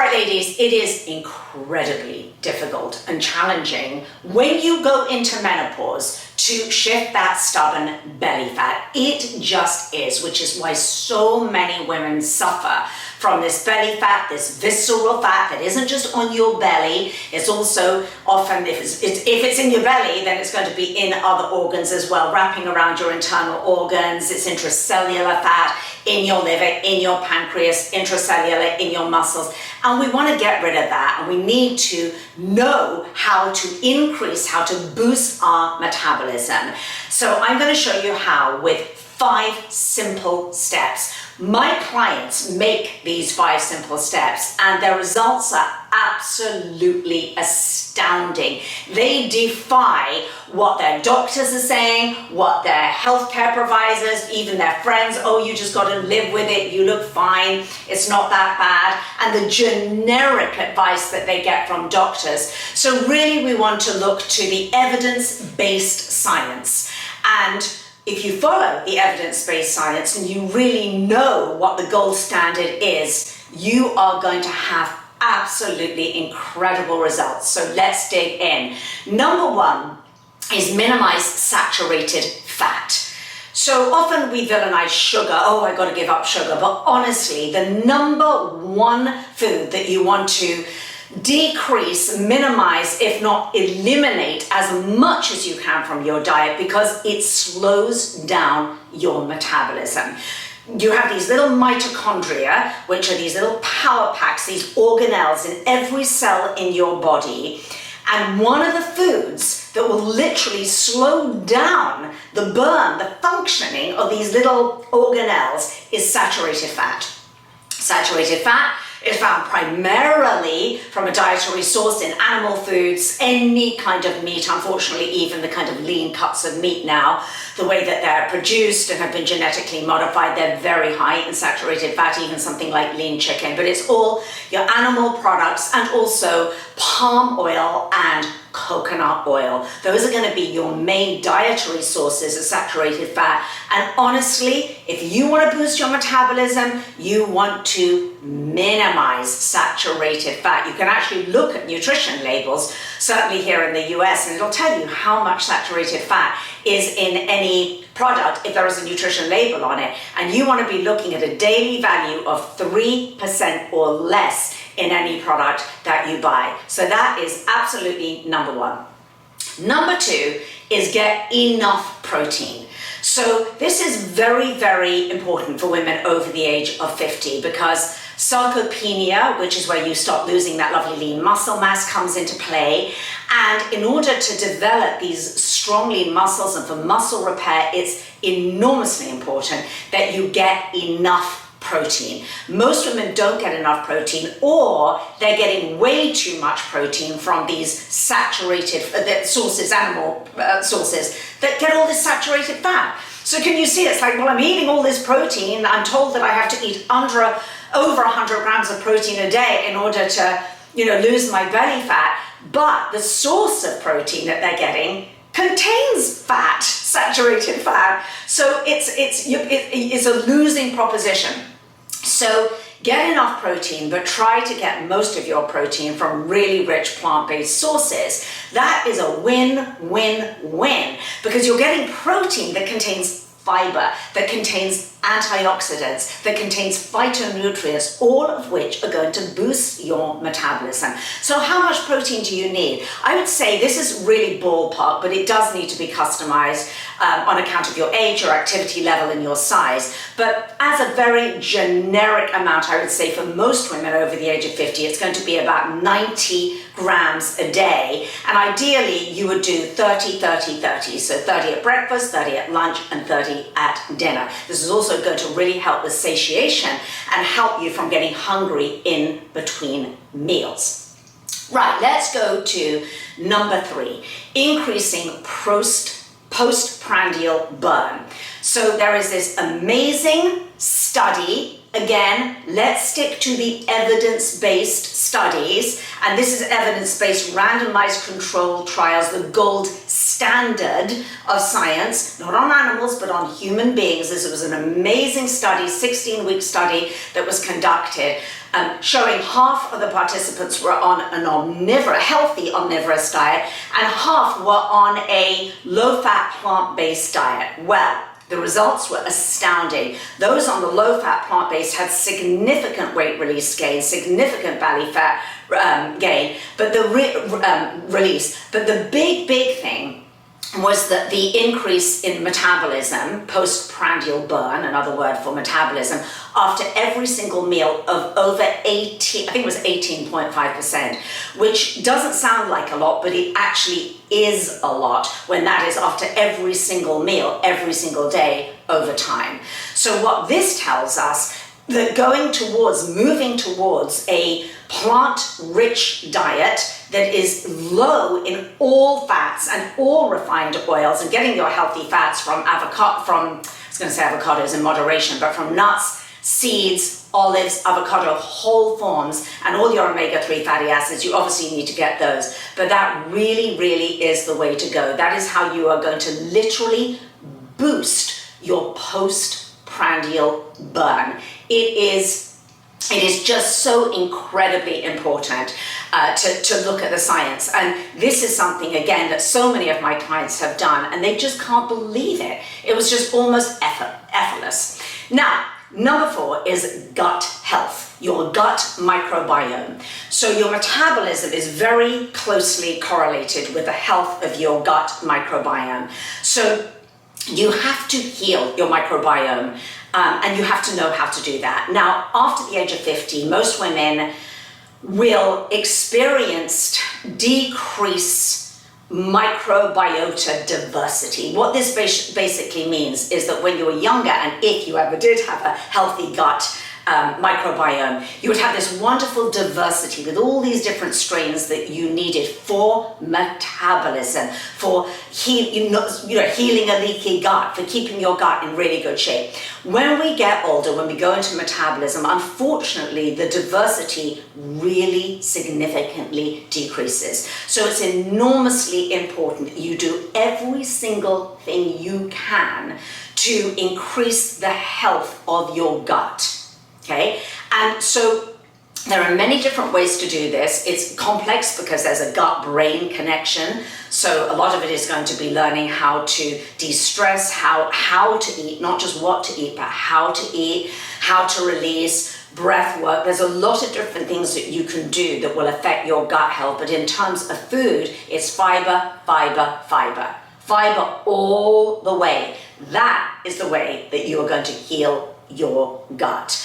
right, ladies, it is incredibly difficult and challenging when you go into menopause to shift that stubborn belly fat. It just is, which is why so many women suffer from this belly fat, this visceral fat that isn't just on your belly. It's also often, if it's in your belly, then it's going to be in other organs as well, wrapping around your internal organs. It's intracellular fat in your liver, in your pancreas, intracellular in your muscles. And we want to get rid of that. And we need to know how to increase, how to boost our metabolism. So I'm going to show you how with 5 simple steps. My clients make these 5 simple steps and their results are absolutely astounding. They defy what their doctors are saying, what their healthcare providers, even their friends, oh, you just got to live with it, you look fine, it's not that bad, and the generic advice that they get from doctors. So really we want to look to the evidence-based science. And if you follow the evidence-based science and you really know what the gold standard is, you are going to have absolutely incredible results. So let's dig in. Number 1 is minimize saturated fat. So often we villainize sugar. Oh, I got to give up sugar. But honestly, the number 1 food that you want to decrease, minimize, if not eliminate as much as you can from your diet, because it slows down your metabolism. You have these little mitochondria, which are these little power packs, these organelles in every cell in your body. And one of the foods that will literally slow down the burn, the functioning of these little organelles is saturated fat. Saturated fat is found primarily from a dietary source in animal foods, any kind of meat, unfortunately even the kind of lean cuts of meat now, the way that they're produced and have been genetically modified, they're very high in saturated fat, even something like lean chicken. But it's all your animal products and also palm oil and coconut oil. Those are going to be your main dietary sources of saturated fat. And honestly, if you want to boost your metabolism, you want to minimize saturated fat. You can actually look at nutrition labels, certainly here in the US, and it'll tell you how much saturated fat is in any product if there is a nutrition label on it. And you want to be looking at a daily value of 3% or less in any product that you buy. So that is absolutely number 1. Number 2 is get enough protein. So this is very, very important for women over the age of 50 because sarcopenia, which is where you start losing that lovely lean muscle mass, comes into play. And in order to develop these strong lean muscles and for muscle repair, it's enormously important that you get enough protein. Most women don't get enough protein, or they're getting way too much protein from these saturated sources, animal sources that get all this saturated fat. So can you see, it's like, well, I'm eating all this protein, I'm told that I have to eat over 100 grams of protein a day in order to, lose my belly fat, but the source of protein that they're getting contains fat, saturated fat. So it's a losing proposition. So get enough protein, but try to get most of your protein from really rich plant-based sources. That is a win-win-win because you're getting protein that contains fiber, that contains antioxidants, that contains phytonutrients, all of which are going to boost your metabolism. So how much protein do you need? I would say this is really ballpark, but it does need to be customized on account of your age, your activity level, and your size. But as a very generic amount, I would say for most women over the age of 50, it's going to be about 90 grams a day. And ideally, you would do 30, 30, 30. So 30 at breakfast, 30 at lunch, and 30 at dinner. This is also going to really help with satiation and help you from getting hungry in between meals. Right, let's go to number 3, increasing postprandial burn. So there is this amazing study. Again, let's stick to the evidence-based studies, and this is evidence-based randomized controlled trials, the gold standard standard of science, not on animals, but on human beings. This was an amazing study, 16-week study that was conducted, showing half of the participants were on an healthy omnivorous diet, and half were on a low-fat plant-based diet. Well, the results were astounding. Those on the low-fat plant-based had significant weight release gain, significant belly fat gain, but the release. But the big thing was that the increase in metabolism, postprandial burn, another word for metabolism, after every single meal of over 18, I think it was 18.5%, which doesn't sound like a lot, but it actually is a lot when that is after every single meal, every single day over time. So what this tells us, that moving towards a plant-rich diet that is low in all fats and all refined oils, and getting your healthy fats from avocados in moderation, but from nuts, seeds, olives, avocado, whole forms, and all your omega-3 fatty acids. You obviously need to get those, but that really is the way to go. That is how you are going to literally boost your postprandial burn. It is just so incredibly important to look at the science. And this is something, again, that so many of my clients have done, and they just can't believe it. It was just almost effortless. Now, number 4 is gut health, your gut microbiome. So your metabolism is very closely correlated with the health of your gut microbiome. So you have to heal your microbiome. And you have to know how to do that. Now, after the age of 50, most women will experience decreased microbiota diversity. What this basically means is that when you were younger, and if you ever did have a healthy gut microbiome, you would have this wonderful diversity with all these different strains that you needed for metabolism, for healing a leaky gut, for keeping your gut in really good shape. When we get older, when we go into metabolism, unfortunately, the diversity really significantly decreases. So it's enormously important that you do every single thing you can to increase the health of your gut. Okay, and so there are many different ways to do this. It's complex because there's a gut-brain connection. So a lot of it is going to be learning how to de-stress, how to eat, not just what to eat, but how to eat, how to release, breath work. There's a lot of different things that you can do that will affect your gut health. But in terms of food, it's fiber, fiber, fiber. Fiber all the way. That is the way that you are going to heal your gut.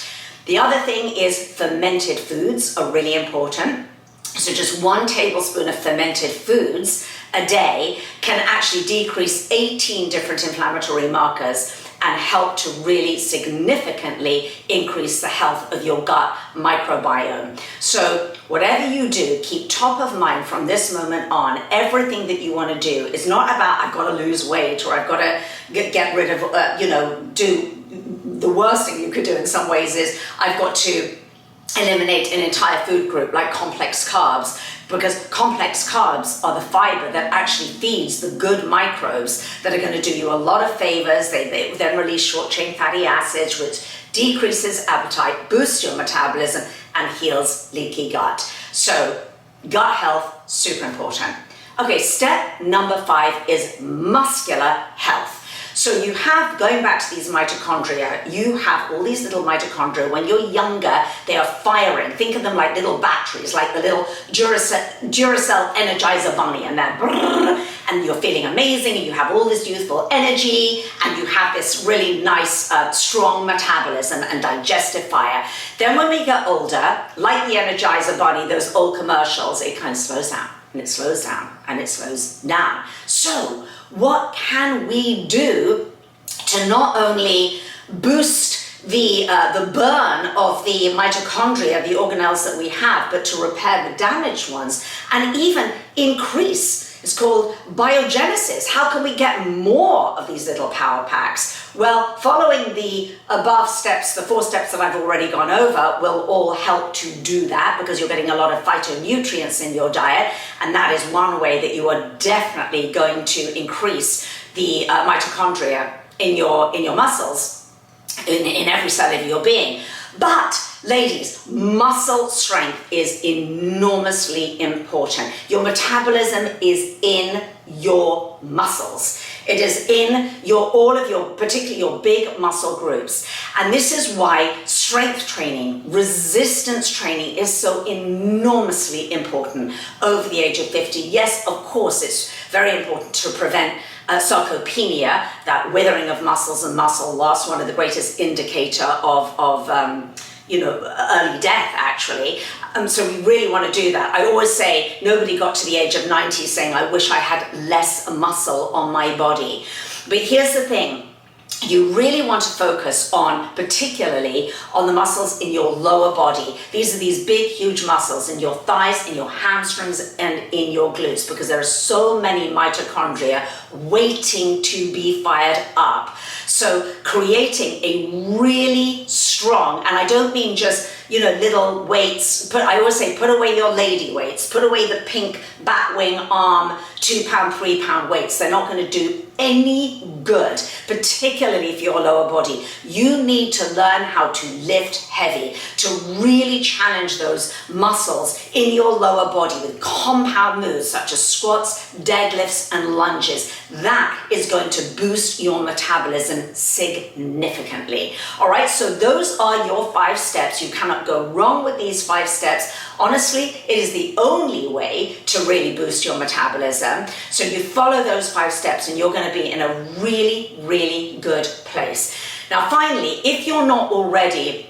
The other thing is fermented foods are really important. So just 1 tablespoon of fermented foods a day can actually decrease 18 different inflammatory markers and help to really significantly increase the health of your gut microbiome. So whatever you do, keep top of mind from this moment on. Everything that you want to do is not about I've got to lose weight or I've got to get rid of, do. The worst thing you could do in some ways is I've got to eliminate an entire food group like complex carbs, because complex carbs are the fiber that actually feeds the good microbes that are going to do you a lot of favors. They then release short-chain fatty acids, which decreases appetite, boosts your metabolism, and heals leaky gut. So gut health, super important. Okay, step number 5 is muscular health. So you have, going back to these mitochondria, you have all these little mitochondria. When you're younger, they are firing. Think of them like little batteries, like the little Duracell Energizer Bunny, and then and you're feeling amazing, and you have all this youthful energy, and you have this really nice, strong metabolism and digestive fire. Then when we get older, like the Energizer Bunny, those old commercials, it kind of slows down, and it slows down, and it slows down. So what can we do to not only boost the burn of the mitochondria, the organelles that we have, but to repair the damaged ones and even increase? It's called biogenesis. How can we get more of these little power packs? Well, following the above steps, the 4 steps that I've already gone over, will all help to do that, because you're getting a lot of phytonutrients in your diet, and that is one way that you are definitely going to increase the mitochondria in your muscles, in every cell of your being. But ladies, muscle strength is enormously important. Your metabolism is in your muscles. It is in all of your, particularly your big muscle groups. And this is why strength training, resistance training is so enormously important over the age of 50. Yes, of course, it's very important to prevent sarcopenia, that withering of muscles and muscle loss, one of the greatest indicator of early death, actually. So we really want to do that. I always say nobody got to the age of 90 saying, I wish I had less muscle on my body. But here's the thing. You really want to focus on, particularly on the muscles in your lower body. These are these big, huge muscles in your thighs, in your hamstrings, and in your glutes, because there are so many mitochondria waiting to be fired up. So creating a really strong, and I don't mean just, little weights, I always say put away your lady weights, put away the pink bat wing arm 2 pound, 3 pound weights. They're not going to do any good, particularly if you're lower body. You need to learn how to lift heavy, to really challenge those muscles in your lower body with compound moves such as squats, deadlifts, and lunges. That is going to boost your metabolism significantly. All right, so those are your 5 steps. You cannot go wrong with these 5 steps. Honestly, it is the only way to really boost your metabolism. So you follow those 5 steps and you're going to be in a really, really good place. Now, finally, if you're not already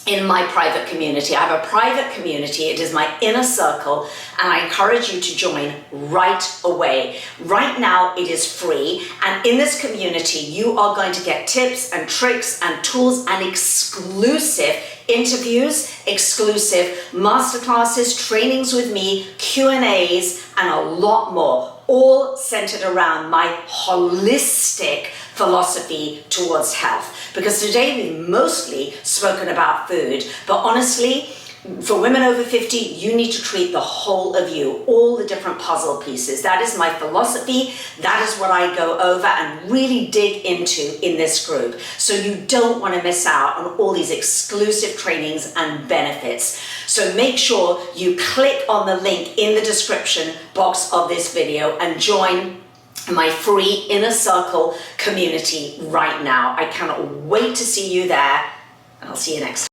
in my private community, I have a private community. It is my inner circle, and I encourage you to join right away. Right now, it is free, and in this community, you are going to get tips and tricks and tools and exclusive interviews, exclusive masterclasses, trainings with me, Q&As, and a lot more, all centered around my holistic philosophy towards health. Because today we've mostly spoken about food, but honestly, for women over 50, you need to treat the whole of you, all the different puzzle pieces. That is my philosophy. That is what I go over and really dig into in this group. So you don't want to miss out on all these exclusive trainings and benefits. So make sure you click on the link in the description box of this video and join my free inner circle community right now. I cannot wait to see you there, and I'll see you next time.